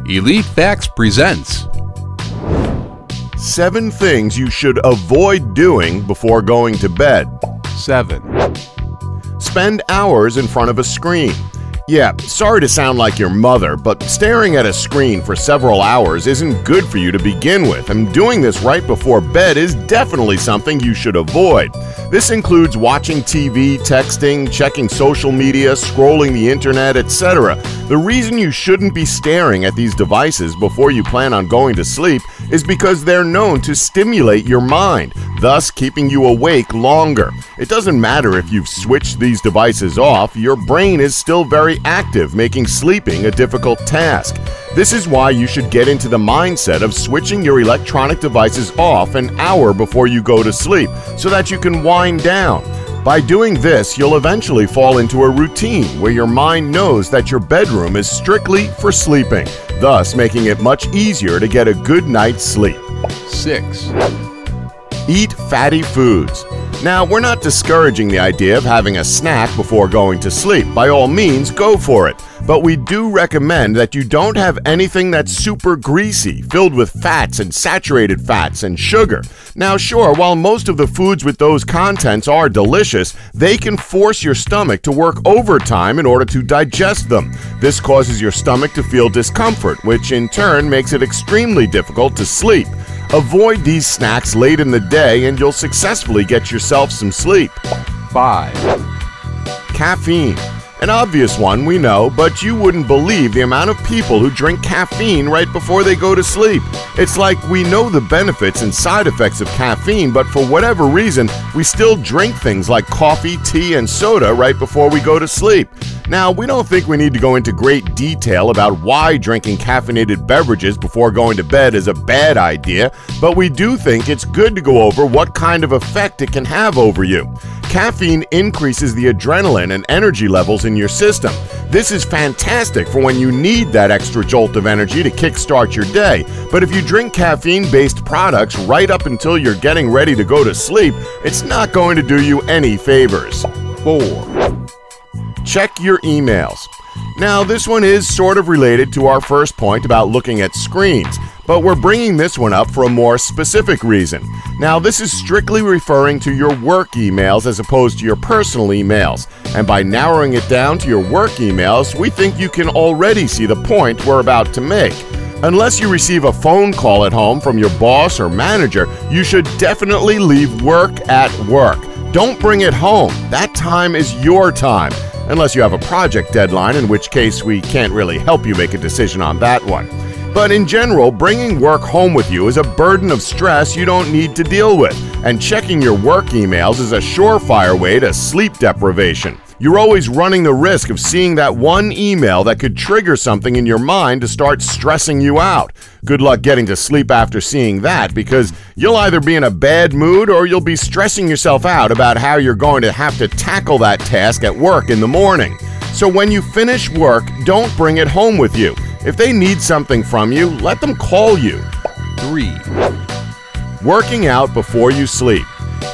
Elite Facts presents 7 things you should avoid doing before going to bed. 7. Spend hours in front of a screen. Yeah, sorry to sound like your mother, but staring at a screen for several hours isn't good for you to begin with, and doing this right before bed is definitely something you should avoid. This includes watching TV, texting, checking social media, scrolling the internet, etc. The reason you shouldn't be staring at these devices before you plan on going to sleep is because they're known to stimulate your mind, thus keeping you awake longer. It doesn't matter if you've switched these devices off, your brain is still very active, making sleeping a difficult task. This is why you should get into the mindset of switching your electronic devices off an hour before you go to sleep so that you can wind down. By doing this, you'll eventually fall into a routine where your mind knows that your bedroom is strictly for sleeping, thus making it much easier to get a good night's sleep. 6. Eat fatty foods. Now, we're not discouraging the idea of having a snack before going to sleep. By all means, go for it. But we do recommend that you don't have anything that's super greasy, filled with fats and saturated fats and sugar. Now, sure, while most of the foods with those contents are delicious, they can force your stomach to work overtime in order to digest them. This causes your stomach to feel discomfort, which in turn makes it extremely difficult to sleep. Avoid these snacks late in the day and you'll successfully get yourself some sleep. 5. Caffeine. An obvious one, we know, but you wouldn't believe the amount of people who drink caffeine right before they go to sleep. It's like we know the benefits and side effects of caffeine, but for whatever reason, we still drink things like coffee, tea, and soda right before we go to sleep. Now, we don't think we need to go into great detail about why drinking caffeinated beverages before going to bed is a bad idea, but we do think it's good to go over what kind of effect it can have over you. Caffeine increases the adrenaline and energy levels in your system. This is fantastic for when you need that extra jolt of energy to kickstart your day, but if you drink caffeine-based products right up until you're getting ready to go to sleep, it's not going to do you any favors. 4. Check your emails. Now, this one is sort of related to our first point about looking at screens, but we're bringing this one up for a more specific reason. Now, this is strictly referring to your work emails as opposed to your personal emails, and by narrowing it down to your work emails, we think you can already see the point we're about to make. Unless you receive a phone call at home from your boss or manager, you should definitely leave work at work. Don't bring it home. That time is your time. Unless you have a project deadline, in which case we can't really help you make a decision on that one. But in general, bringing work home with you is a burden of stress you don't need to deal with, and checking your work emails is a surefire way to sleep deprivation. You're always running the risk of seeing that one email that could trigger something in your mind to start stressing you out. Good luck getting to sleep after seeing that, because you'll either be in a bad mood or you'll be stressing yourself out about how you're going to have to tackle that task at work in the morning. So when you finish work, don't bring it home with you. If they need something from you, let them call you. 3. Working out before you sleep.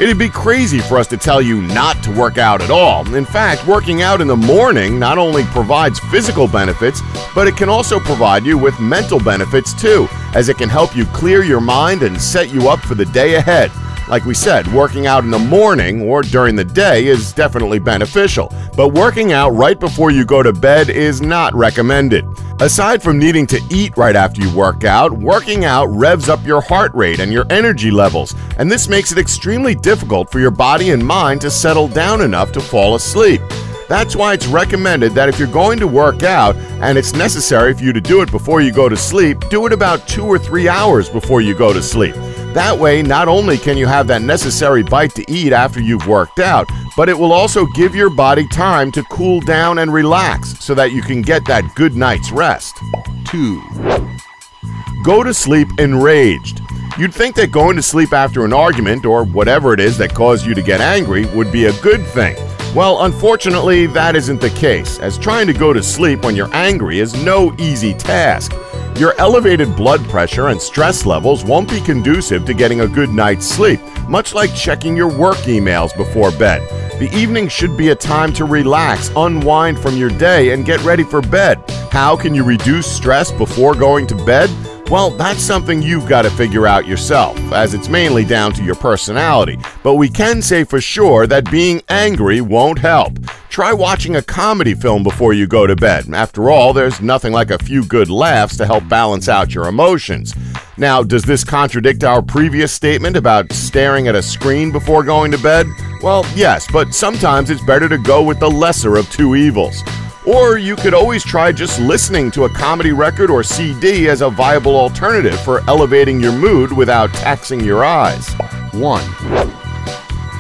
It'd be crazy for us to tell you not to work out at all. In fact, working out in the morning not only provides physical benefits, but it can also provide you with mental benefits too, as it can help you clear your mind and set you up for the day ahead. Like we said, working out in the morning or during the day is definitely beneficial, but working out right before you go to bed is not recommended. Aside from needing to eat right after you work out, working out revs up your heart rate and your energy levels, and this makes it extremely difficult for your body and mind to settle down enough to fall asleep. That's why it's recommended that if you're going to work out and it's necessary for you to do it before you go to sleep, do it about 2 or 3 hours before you go to sleep. That way, not only can you have that necessary bite to eat after you've worked out, but it will also give your body time to cool down and relax so that you can get that good night's rest. 2. Go to sleep enraged. You'd think that going to sleep after an argument or whatever it is that caused you to get angry would be a good thing. Well, unfortunately, that isn't the case, as trying to go to sleep when you're angry is no easy task. Your elevated blood pressure and stress levels won't be conducive to getting a good night's sleep, much like checking your work emails before bed. The evening should be a time to relax, unwind from your day, and get ready for bed. How can you reduce stress before going to bed? Well, that's something you've got to figure out yourself, as it's mainly down to your personality. But we can say for sure that being angry won't help. Try watching a comedy film before you go to bed. After all, there's nothing like a few good laughs to help balance out your emotions. Now, does this contradict our previous statement about staring at a screen before going to bed? Well, yes, but sometimes it's better to go with the lesser of two evils. Or you could always try just listening to a comedy record or CD as a viable alternative for elevating your mood without taxing your eyes. 1.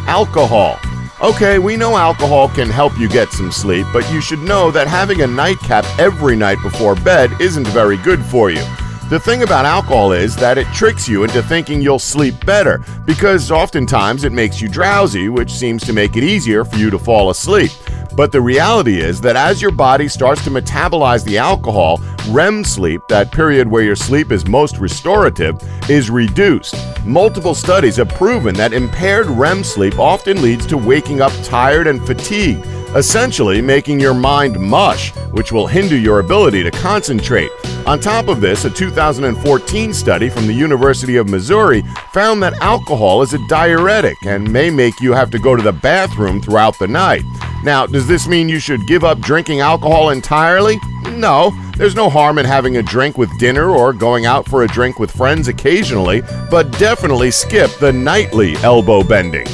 Alcohol. Okay, we know alcohol can help you get some sleep, but you should know that having a nightcap every night before bed isn't very good for you. The thing about alcohol is that it tricks you into thinking you'll sleep better, because oftentimes it makes you drowsy, which seems to make it easier for you to fall asleep. But the reality is that as your body starts to metabolize the alcohol, REM sleep, that period where your sleep is most restorative, is reduced. Multiple studies have proven that impaired REM sleep often leads to waking up tired and fatigued, essentially making your mind mush, which will hinder your ability to concentrate. On top of this, a 2014 study from the University of Missouri found that alcohol is a diuretic and may make you have to go to the bathroom throughout the night. Now, does this mean you should give up drinking alcohol entirely? No, there's no harm in having a drink with dinner or going out for a drink with friends occasionally, but definitely skip the nightly elbow bending.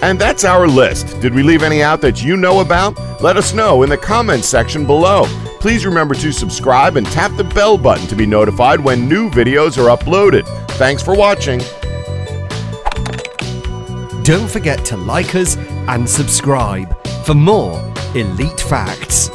And that's our list. Did we leave any out that you know about? Let us know in the comments section below. Please remember to subscribe and tap the bell button to be notified when new videos are uploaded. Thanks for watching. Don't forget to like us and subscribe for more Elite Facts.